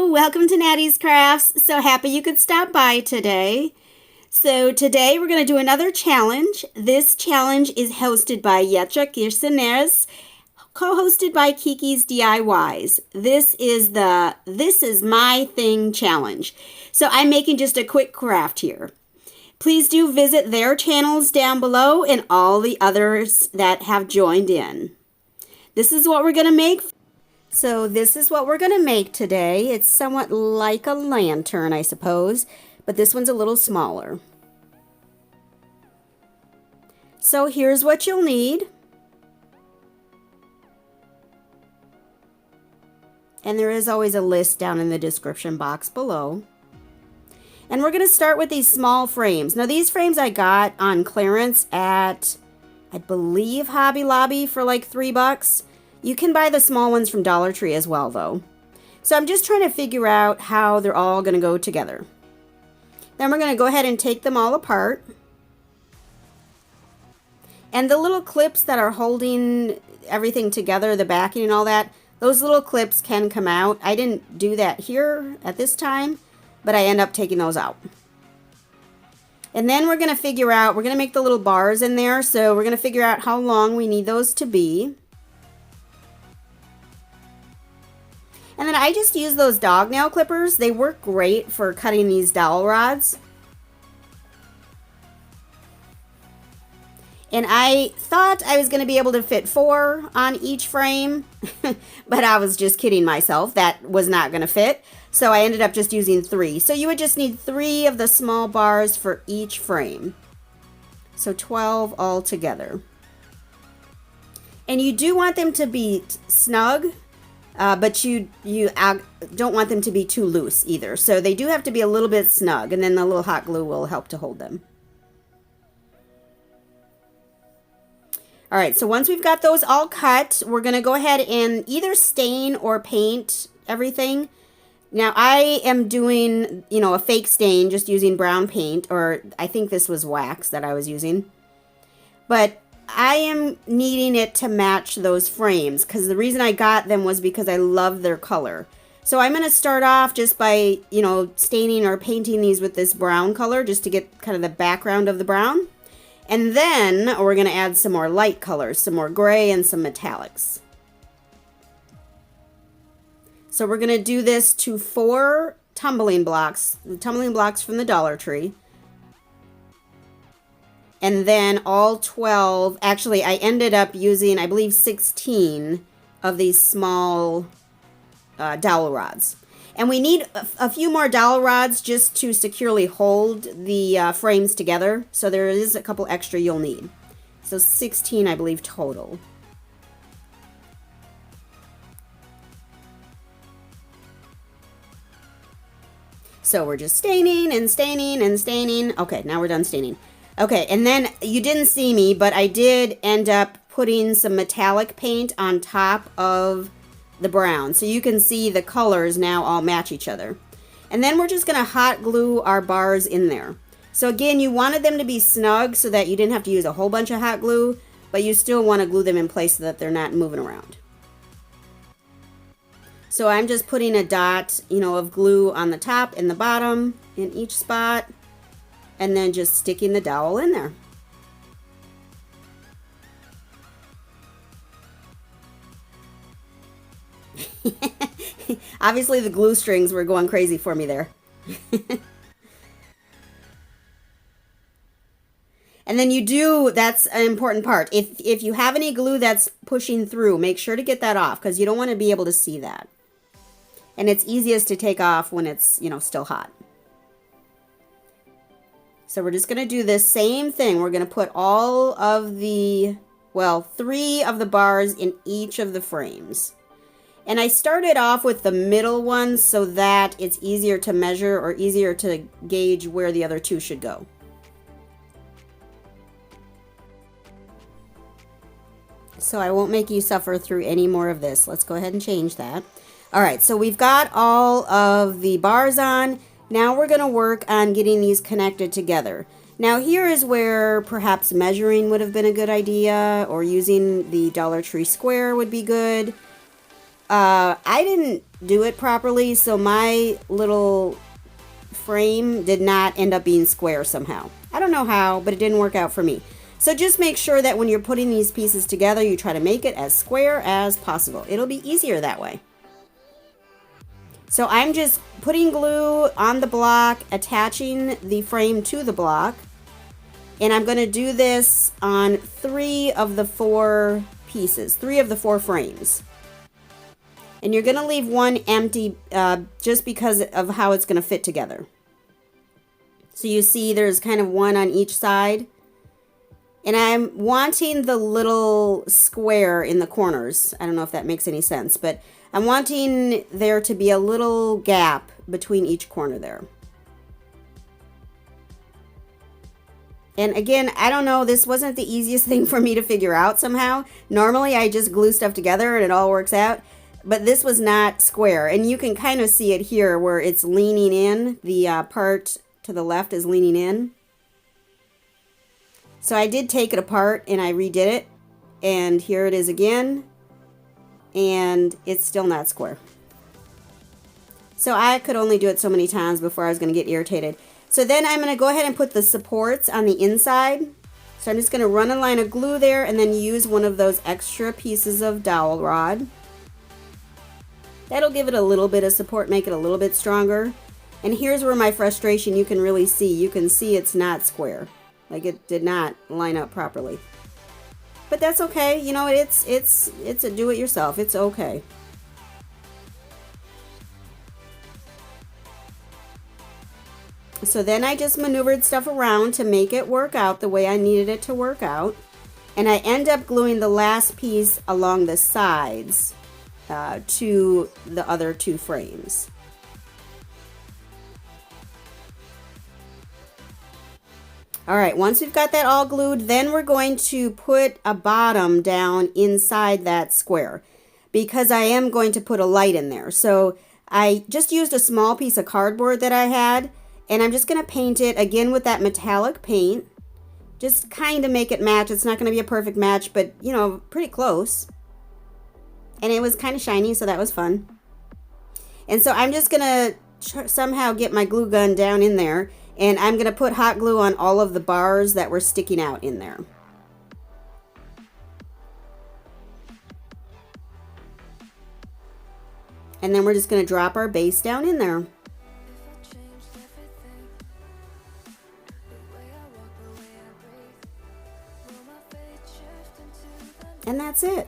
welcome to Nattys Crafts. So happy you could stop by today. So today we're going to do another challenge. This challenge is hosted by Yetra Kirsenes, co-hosted by Kiki's DIYs. This is my thing challenge. So I'm making just a quick craft here. Please do visit their channels down below and all the others that have joined in. This is what we're going to make. So this is what we're going to make today. It's somewhat like a lantern, I suppose, but this one's a little smaller. So here's what you'll need. And there is always a list down in the description box below. And we're going to start with these small frames. Now these frames I got on clearance at, I believe, Hobby Lobby for like $3. You can buy the small ones from Dollar Tree as well, though. So I'm just trying to figure out how they're all going to go together. Then we're going to go ahead and take them all apart. And the little clips that are holding everything together, the backing and all that, those little clips can come out. I didn't do that here at this time, but I end up taking those out. And then we're going to figure out, we're going to make the little bars in there, so we're going to figure out how long we need those to be. And then I just use those dog nail clippers. They work great for cutting these dowel rods. And I thought I was going to be able to fit 4 on each frame, but I was just kidding myself. That was not going to fit. So I ended up just using 3. So you would just need 3 of the small bars for each frame. So 12 altogether. And you do want them to be snug. But you don't want them to be too loose either. So they do have to be a little bit snug, and then the little hot glue will help to hold them. All right, so once we've got those all cut, we're going to go ahead and either stain or paint everything. Now I am doing, a fake stain, just using brown paint, or I think this was wax that I was using. But I am needing it to match those frames, because the reason I got them was because I love their color. So I'm going to start off just by, staining or painting these with this brown color just to get kind of the background of the brown. And then we're going to add some more light colors, some more gray and some metallics. So we're going to do this to 4 tumbling blocks, the tumbling blocks from the Dollar Tree. And then all 12, actually I ended up using, I believe, 16 of these small dowel rods. And we need a few more dowel rods just to securely hold the frames together. So there is a couple extra you'll need. So 16, I believe, total. So we're just staining and staining and staining. Okay, now we're done staining. Okay, and then you didn't see me, but I did end up putting some metallic paint on top of the brown. So you can see the colors now all match each other. And then we're just going to hot glue our bars in there. So again, you wanted them to be snug so that you didn't have to use a whole bunch of hot glue, but you still want to glue them in place so that they're not moving around. So I'm just putting a dot, of glue on the top and the bottom in each spot. And then just sticking the dowel in there. Obviously the glue strings were going crazy for me there. And then that's an important part. If you have any glue that's pushing through, make sure to get that off, because you don't want to be able to see that. And it's easiest to take off when it's, still hot. So we're just going to do this same thing. We're going to put all of the, 3 of the bars in each of the frames. And I started off with the middle ones so that it's easier to measure or easier to gauge where the other 2 should go. So I won't make you suffer through any more of this. Let's go ahead and change that. All right, so we've got all of the bars on. Now we're going to work on getting these connected together. Now here is where perhaps measuring would have been a good idea, or using the Dollar Tree square would be good. I didn't do it properly, so my little frame did not end up being square somehow. I don't know how, but it didn't work out for me. So just make sure that when you're putting these pieces together, you try to make it as square as possible. It'll be easier that way. So I'm just putting glue on the block, attaching the frame to the block. And I'm going to do this on 3 of the 4 pieces, 3 of the 4 frames. And you're going to leave one empty just because of how it's going to fit together. So you see there's kind of one on each side. And I'm wanting the little square in the corners. I don't know if that makes any sense, but I'm wanting there to be a little gap between each corner there. And again, I don't know, this wasn't the easiest thing for me to figure out somehow. Normally I just glue stuff together and it all works out, but this was not square. And you can kind of see it here where it's leaning in, the part to the left is leaning in. So I did take it apart and I redid it, and here it is again, and it's still not square. So I could only do it so many times before I was going to get irritated. So then I'm going to go ahead and put the supports on the inside. So I'm just going to run a line of glue there and then use one of those extra pieces of dowel rod. That'll give it a little bit of support, make it a little bit stronger. And here's where my frustration you can really see. You can see it's not square. Like it did not line up properly. But that's okay. You know, it's a do-it-yourself. It's okay. So then I just maneuvered stuff around to make it work out the way I needed it to work out. And I end up gluing the last piece along the sides to the other 2 frames. All right, once we've got that all glued, then we're going to put a bottom down inside that square because I am going to put a light in there. So I just used a small piece of cardboard that I had, and I'm just going to paint it again with that metallic paint. Just kind of make it match. It's not going to be a perfect match, but, you know, pretty close. And it was kind of shiny, so that was fun. And so I'm just going to somehow get my glue gun down in there. And I'm going to put hot glue on all of the bars that were sticking out in there. And then we're just going to drop our base down in there. And that's it.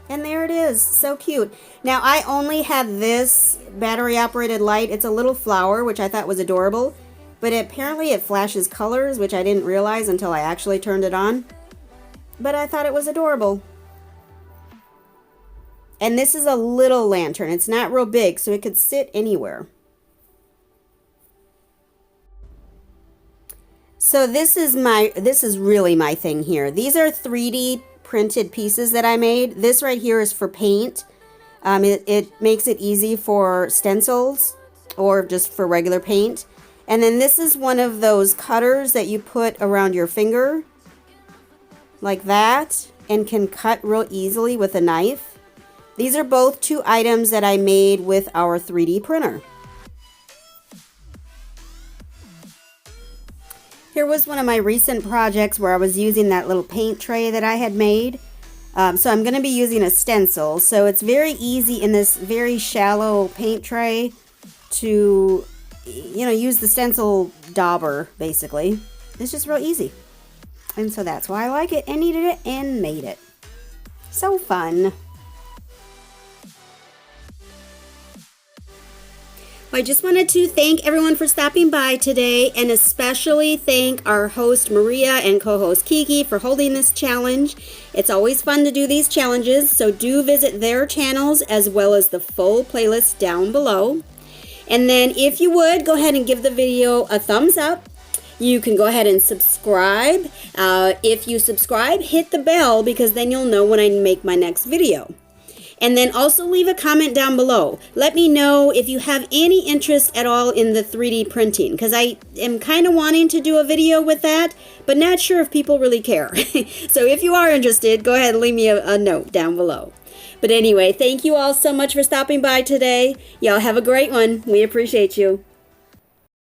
And there it is. So cute. Now, I only had this battery-operated light. It's a little flower, which I thought was adorable. But apparently it flashes colors, which I didn't realize until I actually turned it on. But I thought it was adorable. And this is a little lantern. It's not real big, so it could sit anywhere. So this is really my thing here. These are 3D printed pieces that I made. This right here is for paint. It makes it easy for stencils or just for regular paint. And then this is one of those cutters that you put around your finger like that and can cut real easily with a knife. These are both 2 items that I made with our 3D printer. Here was one of my recent projects where I was using that little paint tray that I had made. So I'm going to be using a stencil. So it's very easy in this very shallow paint tray to, you know, use the stencil dauber, basically. It's just real easy. And so that's why I like it and needed it and made it. So fun. I just wanted to thank everyone for stopping by today, and especially thank our host Maria and co-host Kiki for holding this challenge. It's always fun to do these challenges, so do visit their channels as well as the full playlist down below. And then if you would, go ahead and give the video a thumbs up. You can go ahead and subscribe. If you subscribe, hit the bell because then you'll know when I make my next video. And then also leave a comment down below. Let me know if you have any interest at all in the 3D printing, because I am kind of wanting to do a video with that, but not sure if people really care. So if you are interested, go ahead and leave me a note down below. But anyway, thank you all so much for stopping by today. Y'all have a great one. We appreciate you.